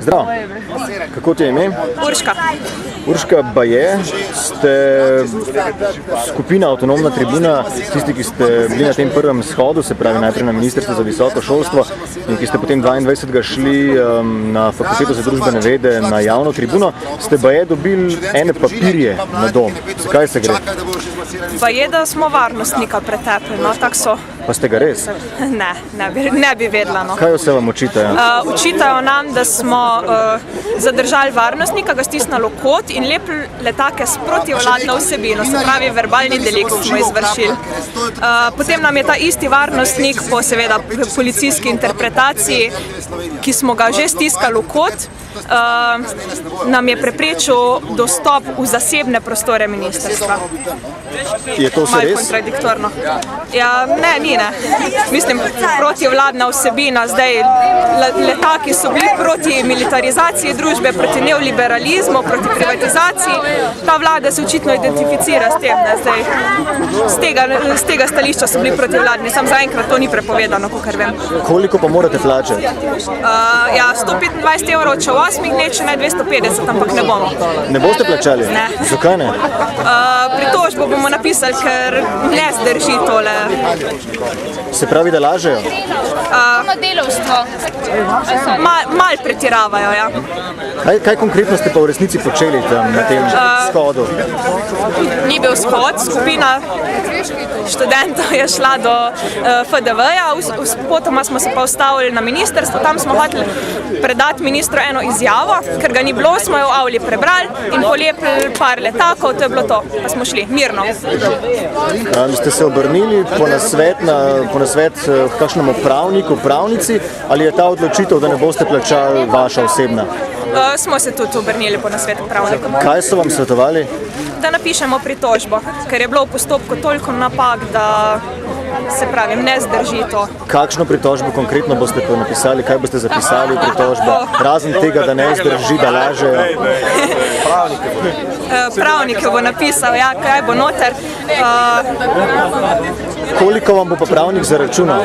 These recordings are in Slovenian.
Zdravo. Kako ti je ime? Urška. Urška Baje, ste skupina Avtonomna tribuna, tisti, ki ste bili na tem prvem shodu, se pravi najprej na Ministrstvo za visoko šolstvo in ki ste potem 22. šli na Fakulteto za družbene vede na javno tribuno, ste baje dobili ene papirje na dom. Zakaj se gre? Baje, da smo varnostnika pretepli, no, tak so. Pa ste ga res? Ne bi vedela, no. Kaj vse vam očitajo? Očitajo nam, da smo zadržali varnostnika, ga stisnili v kot in lepili letake s protivladno vsebino, se pravi verbalni delikt smo izvršili. Potem nam je ta isti varnostnik po seveda policijski interpretaciji, ki smo ga že stiskali v kot, nam je preprečil dostop v zasebne prostore ministrstva. Je to vse res? Malo kontradiktorno. Ja, ne. Mislim, protivladna vsebina, zdaj letaki so bili proti militarizaciji družbe, proti neoliberalizmu, proti privatizaciji. Ta vlada se očitno identificira s tem, da zdaj z tega stališča so bili protivladni. Sam zaenkrat to ni prepovedano, kakor vem. Koliko pa morate plačati? Ja, 125 evrov, če v 8 dneh, če ne 250, ampak ne bomo. Ne boste plačali? Ne. Zakaj ne? Pritožbo bomo napisali, ker ne zdrži tole. Se pravi, da lažejo? Delovstvo. Mal pretiravajo, ja. Kaj konkretno ste pa v resnici počeli tam na tem shodu? Ni bil shod, skupina študentov je šla do FDV-ja, potoma smo se pa ustavili na ministrstvo, tam smo hoteli predati ministru eno izjavo, ker ga ni bilo, smo jo v avli prebrali in polepili par letakov, to je bilo to, pa smo šli mirno. Ste se obrnili po nasvet k kakšnemu pravniku, pravnici, ali je ta odločitev, da ne boste plačali vaša osebna? Smo se tudi obrnili po nasvet k pravnikom. Kaj so vam svetovali? Da napišemo pritožbo, ker je bilo v postopku toliko napak, da se pravi, ne zdrži to. Kakšno pritožbo konkretno boste napisali, kaj boste zapisali v pritožbo, razen tega, da ne zdrži, da lažejo? Pravnike bo napisal, ja, kaj bo noter. Koliko vam bo pa pravnik zaračunal?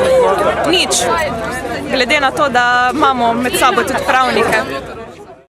Nič, glede na to, da imamo med sabo tudi pravnike.